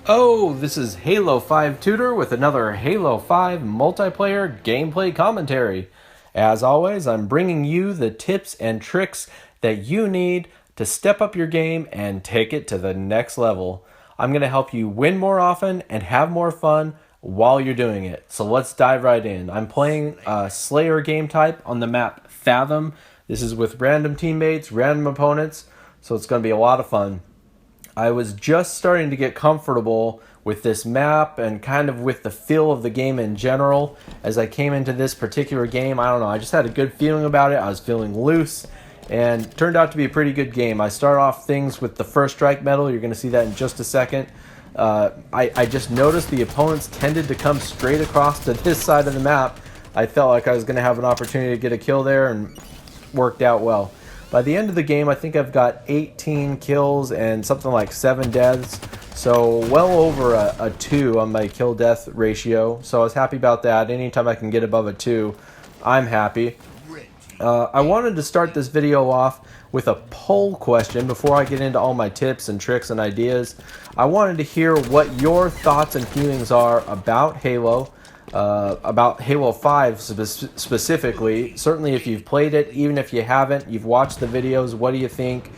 Oh, this is Halo 5 Tutor with another Halo 5 multiplayer gameplay commentary. As always, I'm bringing you the tips and tricks that you need to step up your game and take it to the next level. I'm going to help you win more often and have more fun while you're doing it. So let's dive right in. I'm playing Slayer game type on the map Fathom. This is with random teammates, random opponents, so it's going to be a lot of fun. I was just starting to get comfortable with this map and kind of with the feel of the game in general. As I came into this particular game, I don't know, I just had a good feeling about it. I was feeling loose, and it turned out to be a pretty good game. I start off things with the first strike medal. You're going to see that in just a second. I just noticed the opponents tended to come straight across to this side of the map. I felt like I was going to have an opportunity to get a kill there, and worked out well. By the end of the game, I think I've got 18 kills and something like 7 deaths, so well over a 2 on my kill-death ratio, so I was happy about that. Anytime I can get above a 2, I'm happy. I wanted to start this video off with a poll question before I get into all my tips and tricks and ideas. I wanted to hear what your thoughts and feelings are about Halo 5 specifically. Certainly if you've played it, even if you haven't, you've watched the videos, what do you think?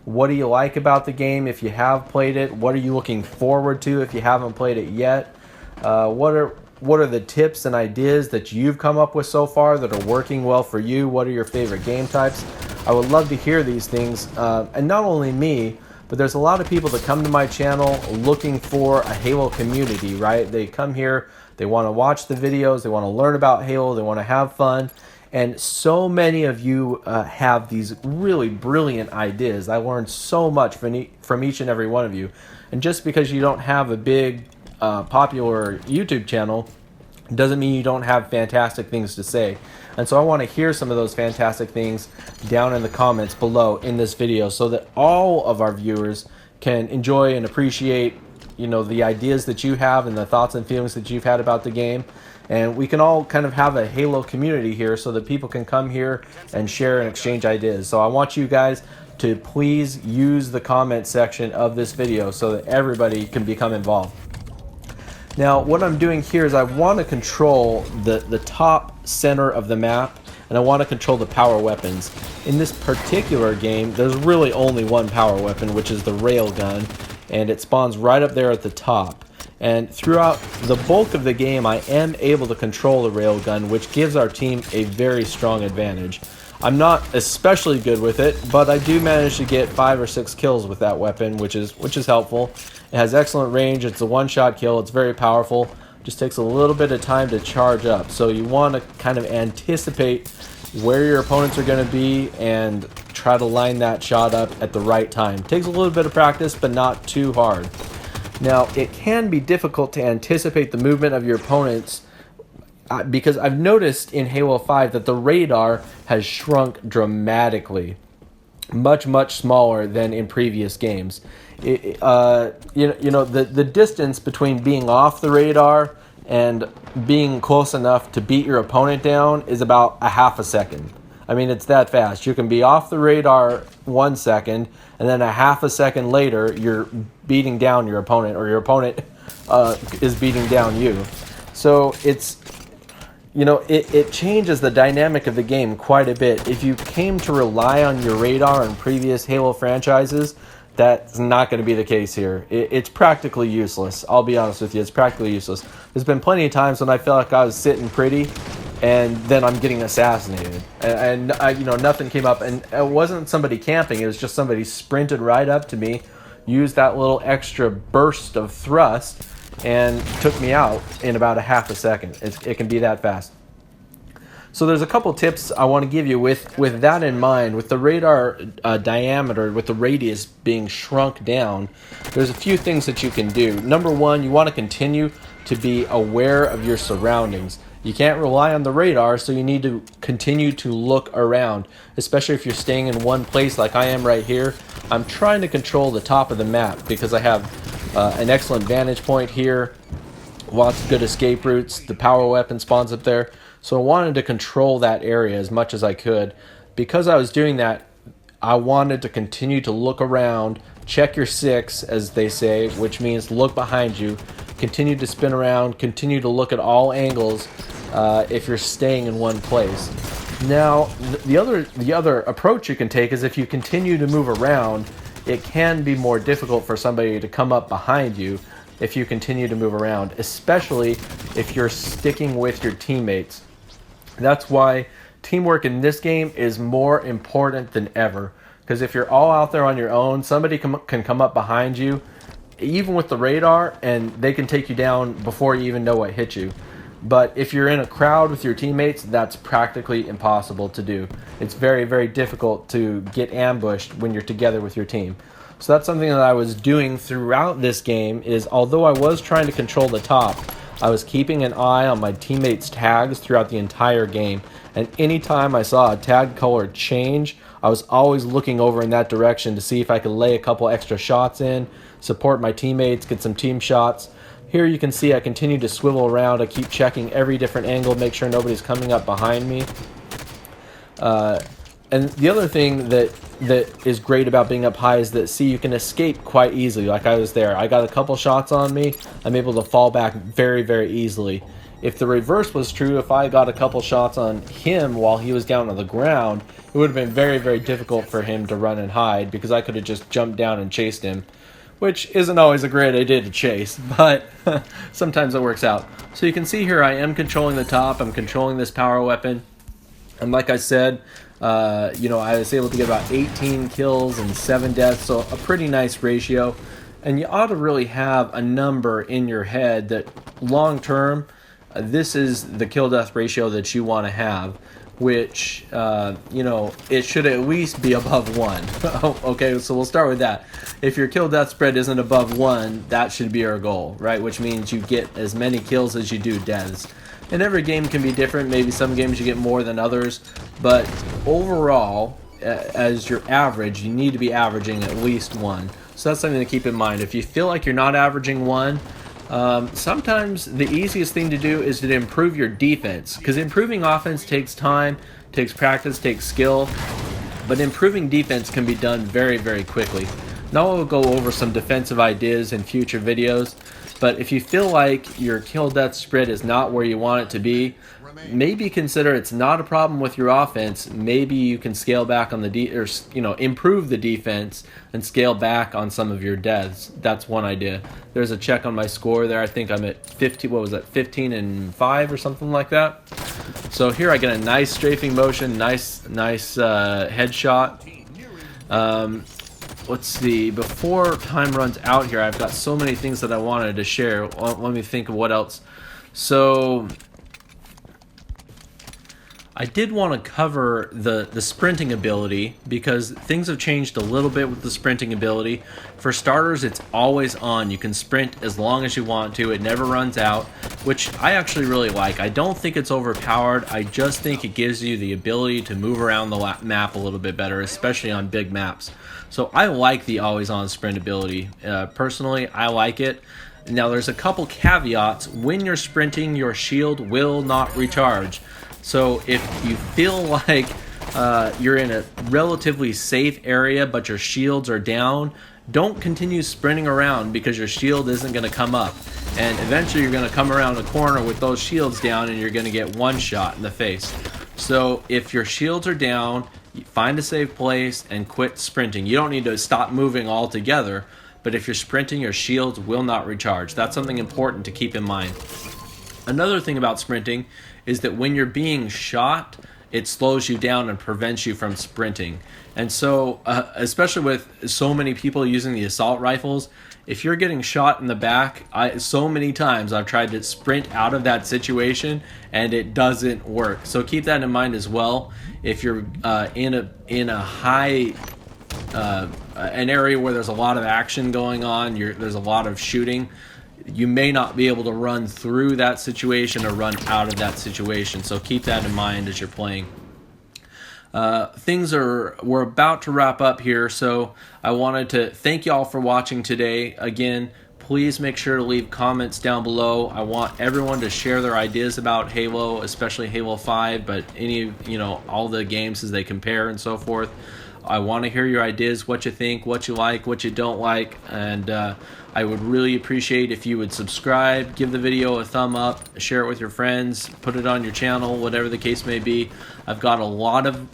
What do you like about the game if you have played it? What are you looking forward to if you haven't played it yet? What are the tips and ideas that you've come up with so far that are working well for you? What are your favorite game types? I would love to hear these things. And not only me, but there's a lot of people that come to my channel looking for a Halo community, right? They come here, they want to watch the videos, they want to learn about Halo, they want to have fun. And so many of you have these really brilliant ideas. I learned so much from each and every one of you. And just because you don't have a big popular YouTube channel doesn't mean you don't have fantastic things to say. And so I want to hear some of those fantastic things down in the comments below in this video so that all of our viewers can enjoy and appreciate, you know, the ideas that you have and the thoughts and feelings that you've had about the game. And we can all kind of have a Halo community here so that people can come here and share and exchange ideas. So I want you guys to please use the comment section of this video so that everybody can become involved. Now, what I'm doing here is I want to control the top center of the map, and I want to control the power weapons. In this particular game, there's really only one power weapon, which is the railgun, and it spawns right up there at the top. And throughout the bulk of the game, I am able to control the railgun, which gives our team a very strong advantage. I'm not especially good with it, but I do manage to get 5 or 6 kills with that weapon, which is helpful. It has excellent range, it's a one-shot kill, it's very powerful. Just takes a little bit of time to charge up. So you want to kind of anticipate where your opponents are going to be and try to line that shot up at the right time. Takes a little bit of practice, but not too hard. Now, it can be difficult to anticipate the movement of your opponents because I've noticed in Halo 5 that the radar has shrunk dramatically. Much smaller than in previous games. The distance between being off the radar and being close enough to beat your opponent down is about a half a second. I mean, it's that fast. You can be off the radar 1 second, and then a half a second later, you're beating down your opponent, or your opponent is beating down you. So it's, it changes the dynamic of the game quite a bit. If you came to rely on your radar in previous Halo franchises, that's not going to be the case here. It's practically useless. I'll be honest with you, it's practically useless. There's been plenty of times when I felt like I was sitting pretty, and then I'm getting assassinated, and nothing came up, and it wasn't somebody camping. It was just somebody sprinted right up to me, used that little extra burst of thrust, and took me out in about a half a second. It can be that fast. So there's a couple tips I want to give you with that in mind. With the radar diameter, with the radius being shrunk down, there's a few things that you can do. Number one, you want to continue to be aware of your surroundings. You can't rely on the radar, so you need to continue to look around, especially if you're staying in one place like I am right here. I'm trying to control the top of the map because I have an excellent vantage point here, lots of good escape routes, the power weapon spawns up there. So I wanted to control that area as much as I could. Because I was doing that, I wanted to continue to look around check your six, as they say, which means look behind you, continue to spin around, continue to look at all angles if you're staying in one place. Now, the other approach you can take is if you continue to move around, it can be more difficult for somebody to come up behind you if you continue to move around, especially if you're sticking with your teammates. That's why teamwork in this game is more important than ever. Because if you're all out there on your own, somebody can come up behind you, even with the radar, and they can take you down before you even know what hit you. But if you're in a crowd with your teammates, that's practically impossible to do. It's very, very difficult to get ambushed when you're together with your team. So that's something that I was doing throughout this game, is although I was trying to control the top, I was keeping an eye on my teammates' tags throughout the entire game. And anytime I saw a tag color change, I was always looking over in that direction to see if I could lay a couple extra shots in, support my teammates, get some team shots. Here you can see I continue to swivel around. I keep checking every different angle, make sure nobody's coming up behind me. And the other thing that is great about being up high is that, see, you can escape quite easily. Like I was there. I got a couple shots on me. I'm able to fall back very, very easily. If the reverse was true, if I got a couple shots on him while he was down on the ground, it would have been very, very difficult for him to run and hide, because I could have just jumped down and chased him, which isn't always a great idea to chase, but sometimes it works out. So you can see here I am controlling the top. I'm controlling this power weapon. And like I said, I was able to get about 18 kills and 7 deaths, so a pretty nice ratio. And you ought to really have a number in your head that long term, this is the kill-death ratio that you want to have, which, it should at least be above 1. Okay, so we'll start with that. If your kill-death spread isn't above 1, that should be our goal, right? Which means you get as many kills as you do deaths. And every game can be different. Maybe some games you get more than others. But overall, as your average, you need to be averaging at least 1. So that's something to keep in mind. If you feel like you're not averaging 1, sometimes the easiest thing to do is to improve your defense. Because improving offense takes time, takes practice, takes skill. But improving defense can be done very, very quickly. Now we'll go over some defensive ideas in future videos. But if you feel like your kill-death spread is not where you want it to be, maybe consider it's not a problem with your offense. Maybe you can scale back on the improve the defense and scale back on some of your deaths. That's one idea. There's a check on my score there. I think I'm at 15 and 5 or something like that. So here I get a nice strafing motion, nice headshot. Let's see, before time runs out here, I've got so many things that I wanted to share. Let me think of what else. So I did want to cover the sprinting ability, because things have changed a little bit with the sprinting ability. For starters, it's always on. You can sprint as long as you want to. It never runs out, which I actually really like. I don't think it's overpowered. I just think it gives you the ability to move around the map a little bit better, especially on big maps. So I like the always on sprint ability. Personally, I like it. Now there's a couple caveats. When you're sprinting, your shield will not recharge. So if you feel like you're in a relatively safe area but your shields are down, don't continue sprinting around, because your shield isn't going to come up. And eventually you're going to come around a corner with those shields down and you're going to get one shot in the face. So if your shields are down, find a safe place and quit sprinting. You don't need to stop moving altogether, but if you're sprinting, your shields will not recharge. That's something important to keep in mind. Another thing about sprinting is that when you're being shot, it slows you down and prevents you from sprinting. And so, especially with so many people using the assault rifles, if you're getting shot in the back, so many times I've tried to sprint out of that situation and it doesn't work. So keep that in mind as well. If you're in a high an area where there's a lot of action going on, there's a lot of shooting, you may not be able to run through that situation or run out of that situation. So keep that in mind as you're playing. We're about to wrap up here, so I wanted to thank y'all for watching today. Again, please make sure to leave comments down below. I want everyone to share their ideas about Halo, especially Halo 5, but all the games as they compare and so forth. I want to hear your ideas, what you think, what you like, what you don't like, and I would really appreciate if you would subscribe, give the video a thumb up, share it with your friends, put it on your channel, whatever the case may be. I've got a lot of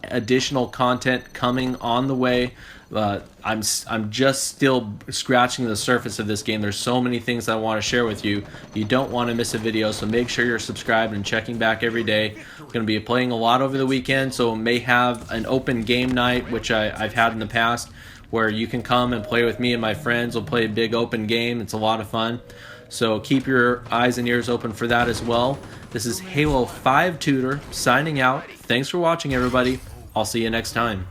additional content coming on the way. I'm just still scratching the surface of this game. There's so many things I want to share with you. You don't want to miss a video, so make sure you're subscribed and checking back every day. I'm going to be playing a lot over the weekend, so may have an open game night, which I've had in the past, where you can come and play with me and my friends. We'll play a big open game. It's a lot of fun. So keep your eyes and ears open for that as well. This is Halo 5 Tutor signing out. Thanks for watching, everybody. I'll see you next time.